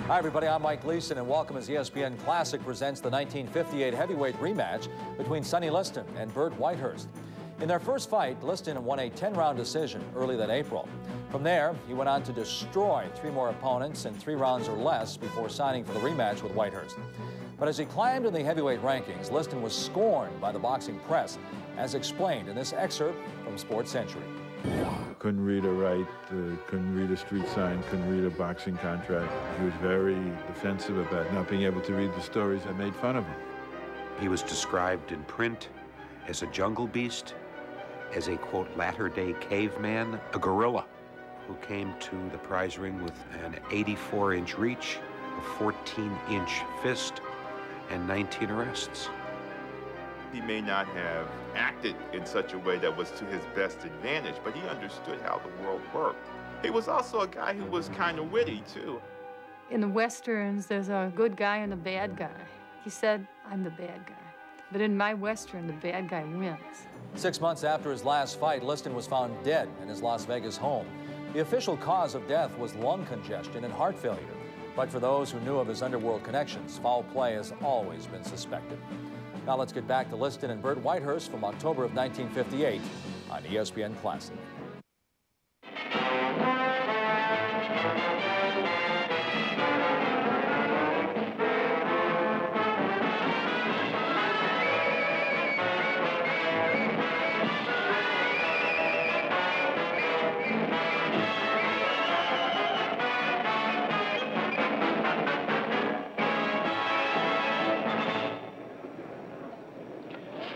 Hi, everybody. I'm Mike Liston, and welcome as ESPN Classic presents the 1958 heavyweight rematch between Sonny Liston and Bert Whitehurst. In their first fight, Liston won a 10-round decision early that April. From there, he went on to destroy 3 more opponents in 3 rounds or less before signing for the rematch with Whitehurst. But as he climbed in the heavyweight rankings, Liston was scorned by the boxing press, as explained in this excerpt from Sports Century. Couldn't read or write, couldn't read a street sign, couldn't read a boxing contract. He was very defensive about not being able to read the stories that made fun of him. He was described in print as a jungle beast, as a, quote, latter-day caveman, a gorilla who came to the prize ring with an 84-inch reach, a 14-inch fist, and 19 arrests. He may not have acted in such a way that was to his best advantage, but he understood how the world worked. He was also a guy who was kind of witty, too. In the Westerns, there's a good guy and a bad guy. He said, I'm the bad guy. But in my Western, the bad guy wins. 6 months after his last fight, Liston was found dead in his Las Vegas home. The official cause of death was lung congestion and heart failure. But for those who knew of his underworld connections, foul play has always been suspected. Now let's get back to Liston and Bert Whitehurst from October of 1958 on ESPN Classic.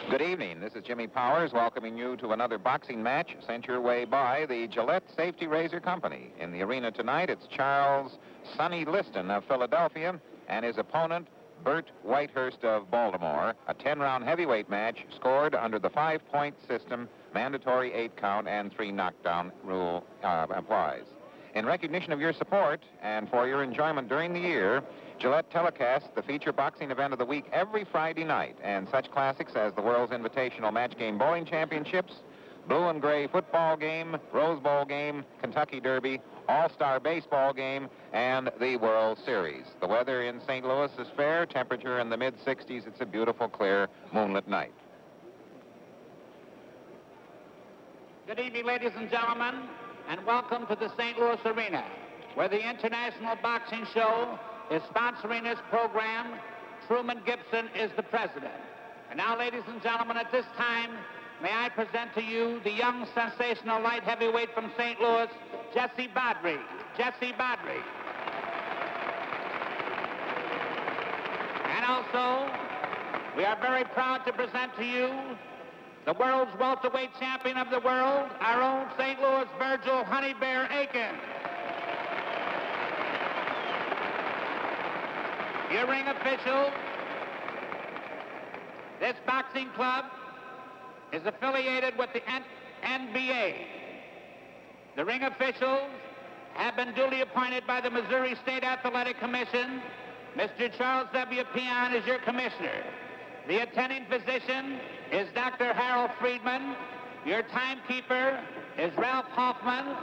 Good evening. This is Jimmy Powers welcoming you to another boxing match sent your way by the Gillette Safety Razor Company. In the arena tonight, it's Charles Sonny Liston of Philadelphia and his opponent, Bert Whitehurst of Baltimore. A 10-round heavyweight match scored under the 5-point system, mandatory 8-count and 3 knockdown rule applies. In recognition of your support and for your enjoyment during the year, Gillette telecasts the feature boxing event of the week every Friday night, and such classics as the World's Invitational Match Game Bowling Championships, Blue and Gray Football Game, Rose Bowl Game, Kentucky Derby, All-Star Baseball Game, and the World Series. The weather in St. Louis is fair, temperature in the mid-60s. It's a beautiful, clear, moonlit night. Good evening, ladies and gentlemen, and welcome to the St. Louis Arena, where the International Boxing Show is sponsoring this program. Truman Gibson is the president. And now, ladies and gentlemen, at this time, may I present to you the young, sensational light heavyweight from St. Louis, Jesse Badri. Jesse Badri. And also, we are very proud to present to you the world's welterweight champion of the world, our own St. Louis Virgil Honey Bear Aiken. Your ring official, this boxing club is affiliated with the NBA. The ring officials have been duly appointed by the Missouri State Athletic Commission. Mr. Charles W. Peon is your commissioner. The attending physician is Dr. Harold Friedman. Your timekeeper is Ralph Hoffman.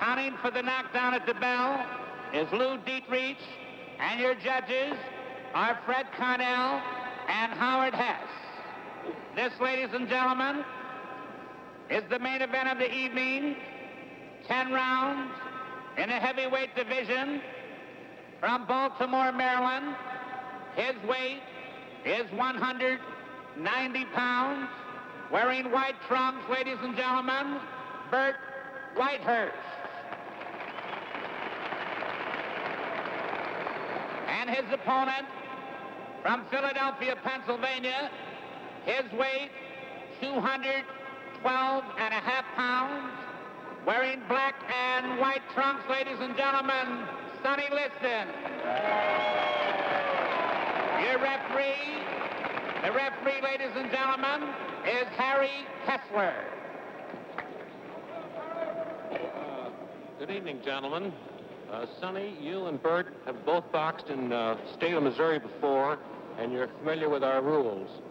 Counting for the knockdown at the bell is Lou Dietrich. And your judges are Fred Cornell and Howard Hess. This, ladies and gentlemen, is the main event of the evening. 10 rounds in the heavyweight division from Baltimore, Maryland. His weight is 190 pounds. Wearing white trunks, ladies and gentlemen, Bert Whitehurst. And his opponent from Philadelphia, Pennsylvania, his weight 212.5 pounds, wearing black and white trunks, ladies and gentlemen, Sonny Liston. Your referee, the referee, ladies and gentlemen, is Harry Kessler. Good evening, gentlemen. Sonny, you and Bert have both boxed in the state of Missouri before, and you're familiar with our rules.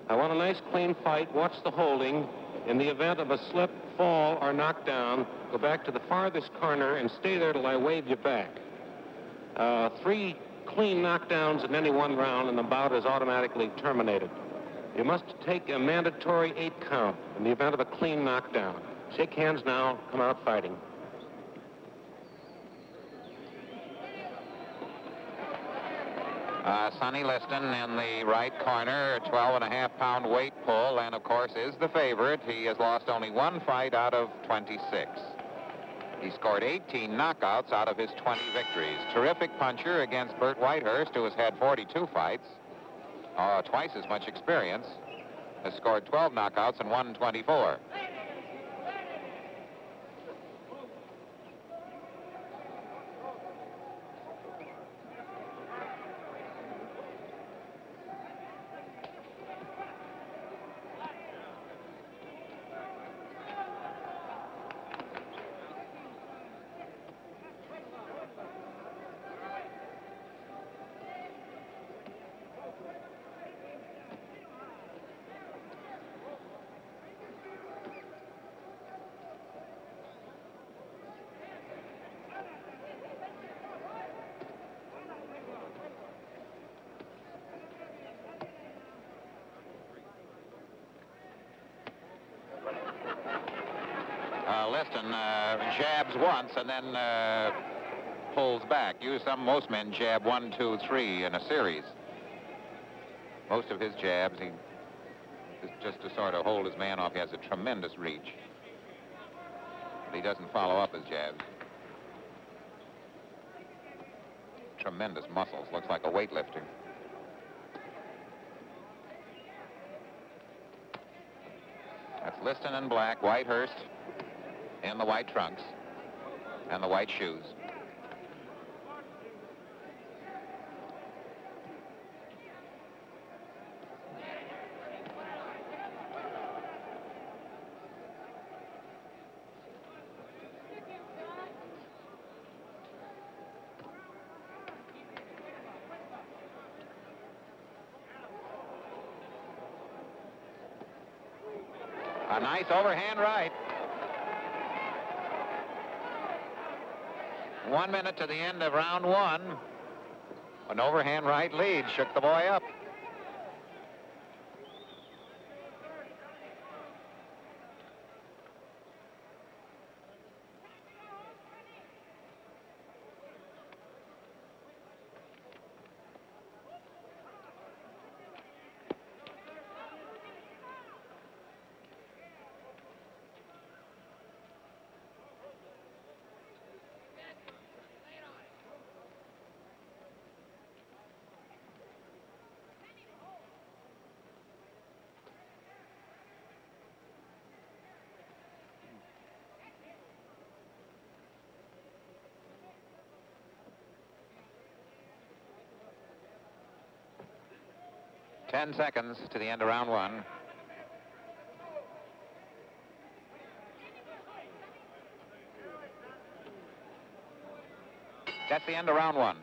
I want a nice, clean fight. Watch the holding. In the event of a slip, fall, or knockdown, go back to the farthest corner and stay there till I wave you back. 3 clean knockdowns in any one round, and the bout is automatically terminated. You must take a mandatory 8 count in the event of a clean knockdown. Shake hands now, come out fighting. Sonny Liston in the right corner, 12.5-pound weight pull, and of course is the favorite. He has lost only 1 fight out of 26. He scored 18 knockouts out of his 20 victories. Terrific puncher against Bert Whitehurst, who has had 42 fights, twice as much experience, has scored 12 knockouts and won 24. Liston jabs once and then pulls back. Most men jab 1, 2, 3 in a series. Most of his jabs, he just to sort of hold his man off. He has a tremendous reach, but he doesn't follow up his jabs. Tremendous muscles. Looks like a weightlifter. That's Liston in black, Whitehurst in the white trunks and the white shoes. A nice overhand right. 1 minute to the end of round 1. An overhand right lead shook the boy up. Ten seconds to the end of round 1. That's the end of round 1.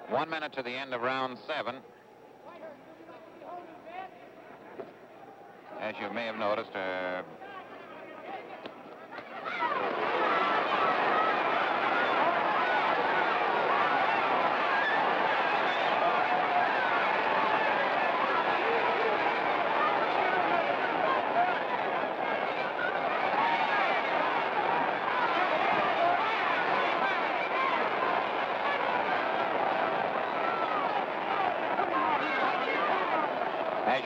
1 minute to the end of round 7. As you may have noticed,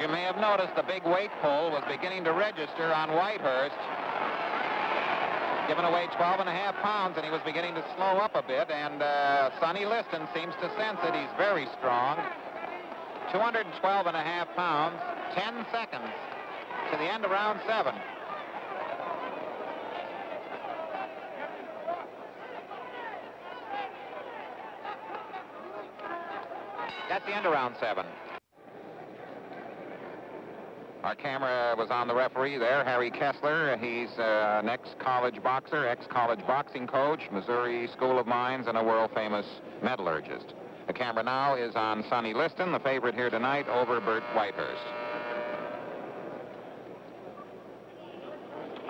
you may have noticed the big weight pull was beginning to register on Whitehurst. Giving away 12.5 pounds, and he was beginning to slow up a bit, and Sonny Liston seems to sense it. He's very strong. 212.5 pounds, 10 seconds to the end of round 7. That's the end of round 7. Our camera was on the referee there, Harry Kessler. He's an ex-college boxer, ex-college boxing coach, Missouri School of Mines, and a world-famous metallurgist. The camera now is on Sonny Liston, the favorite here tonight, over Bert Whitehurst.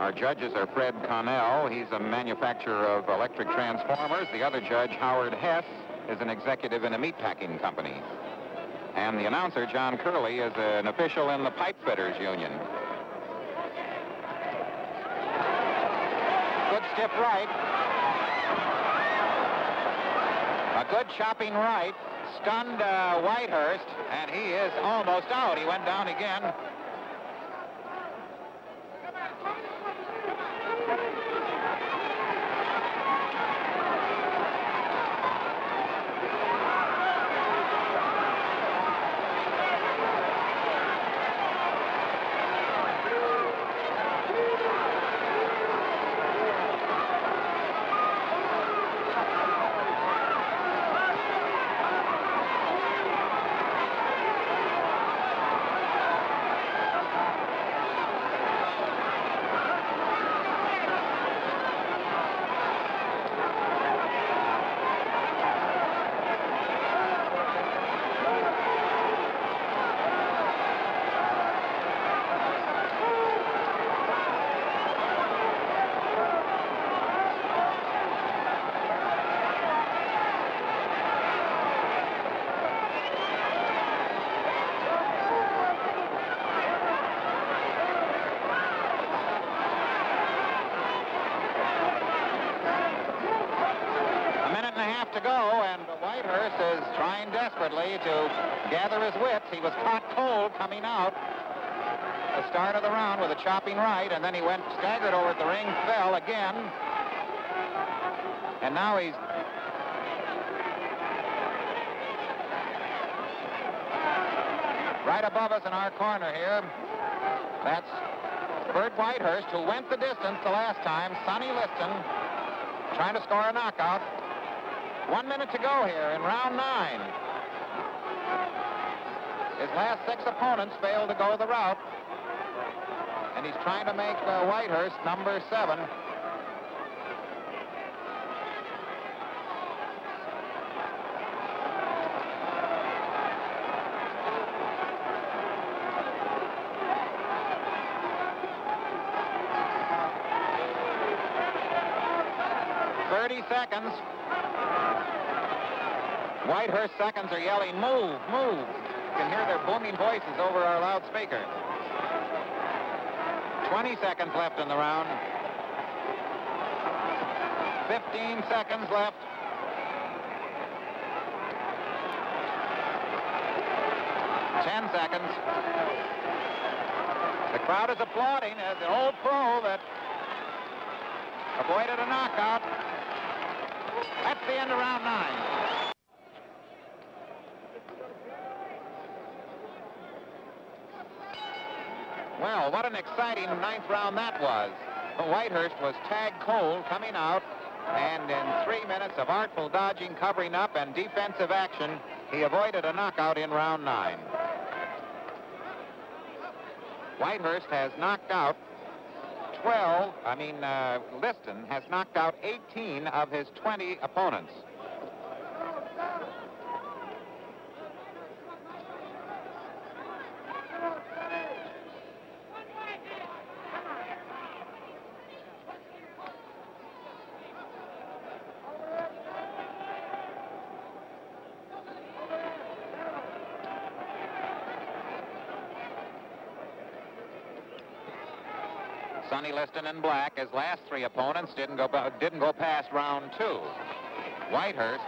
Our judges are Fred Connell. He's a manufacturer of electric transformers. The other judge, Howard Hess, is an executive in a meatpacking company. And the announcer, John Curley, is an official in the Pipe Fitters Union. Good stiff right. A good chopping right. Stunned Whitehurst, and he is almost out. He went down again. To go, and Whitehurst is trying desperately to gather his wits. He was caught cold coming out the start of the round with a chopping right, and then he went staggered over at the ring, fell again, and now he's right above us in our corner here. That's Bert Whitehurst, who went the distance the last time. Sonny Liston trying to score a knockout. 1 minute to go here in round 9. His last 6 opponents failed to go the route, and he's trying to make Whitehurst number 7. Seconds. Whitehurst seconds are yelling, move, move. You can hear their booming voices over our loudspeaker. 20 seconds left in the round. 15 seconds left. Seconds. The crowd is applauding as an old pro that avoided a knockout. That's the end of round 9. Well, what an exciting 9th round that was. Whitehurst was tagged cold coming out, and in 3 minutes of artful dodging, covering up, and defensive action, he avoided a knockout in round 9. Whitehurst has knocked out Liston has knocked out 18 of his 20 opponents. Sonny, Liston, and Black, his last three opponents, didn't go past round 2. Whitehurst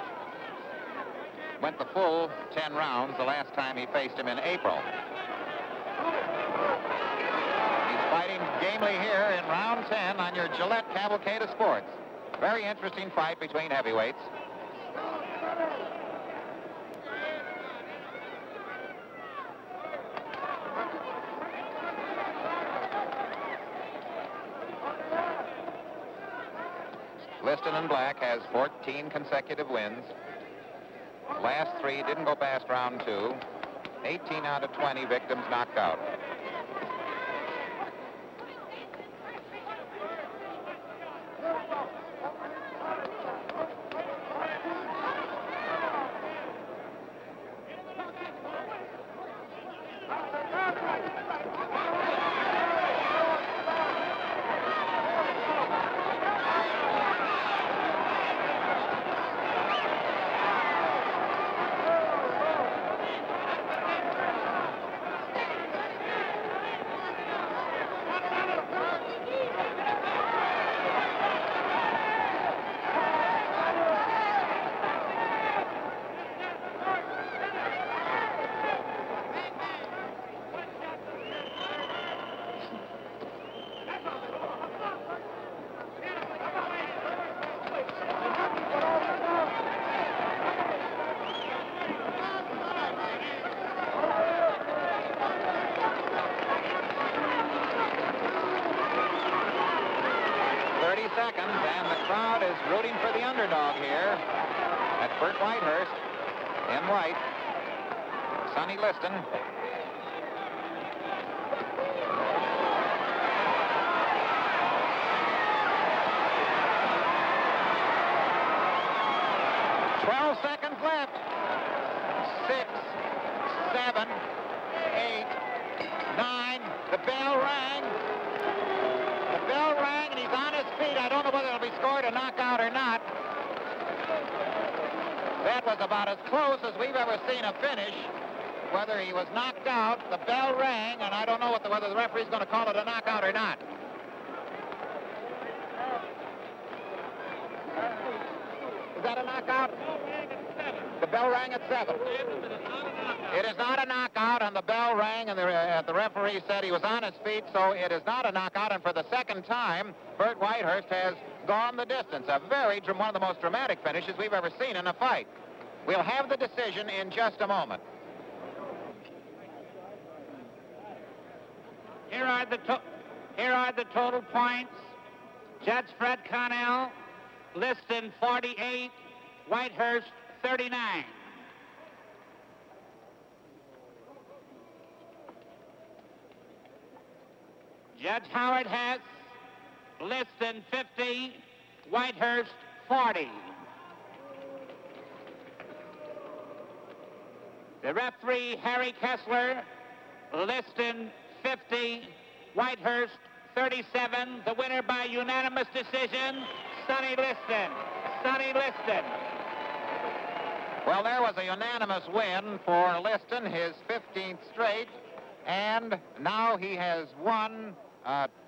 went the full 10 rounds the last time he faced him in April. He's fighting gamely here in round 10 on your Gillette Cavalcade of Sports. Very interesting fight between heavyweights. Liston and Black has 14 consecutive wins. Last 3 didn't go past round 2. 18 out of 20 victims knocked out. Seconds, and the crowd is rooting for the underdog here. That's Bert Whitehurst in white. Sonny Liston. Seconds left. 6, 7, 8, 9. The bell rang. The bell rang, and he's on his feet. I don't know whether it'll be scored a knockout or not. That was about as close as we've ever seen a finish. Whether he was knocked out, the bell rang, and I don't know whether the referee's going to call it a knockout or not. Is that a knockout? The bell rang at 7. It is not a knockout, and the bell rang, and the referee said he was on his feet, so it is not a knockout. And for the second time, Bert Whitehurst has gone the distance. One of the most dramatic finishes we've ever seen in a fight. We'll have the decision in just a moment. Here are the total points. Judge Fred Connell, Liston 48, Whitehurst 39. Judge Howard Hess, Liston 50, Whitehurst 40. The referee, Harry Kessler, Liston 50, Whitehurst 37. The winner by unanimous decision, Sonny Liston. Sonny Liston. Well, there was a unanimous win for Liston, his 15th straight, and now he has won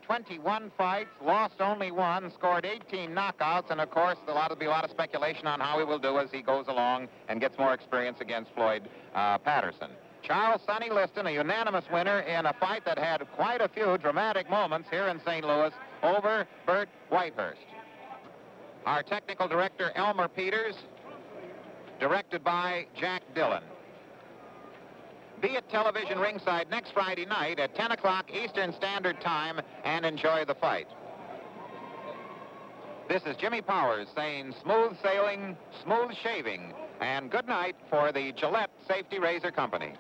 21 fights, lost only 1, scored 18 knockouts, and of course there'll be a lot of speculation on how he will do as he goes along and gets more experience against Floyd Patterson. Charles Sonny Liston, a unanimous winner in a fight that had quite a few dramatic moments here in St. Louis over Bert Whitehurst. Our technical director, Elmer Peters, directed by Jack Dillon. Be at television ringside next Friday night at 10 o'clock Eastern Standard Time and enjoy the fight. This is Jimmy Powers saying smooth sailing, smooth shaving, and good night for the Gillette Safety Razor Company.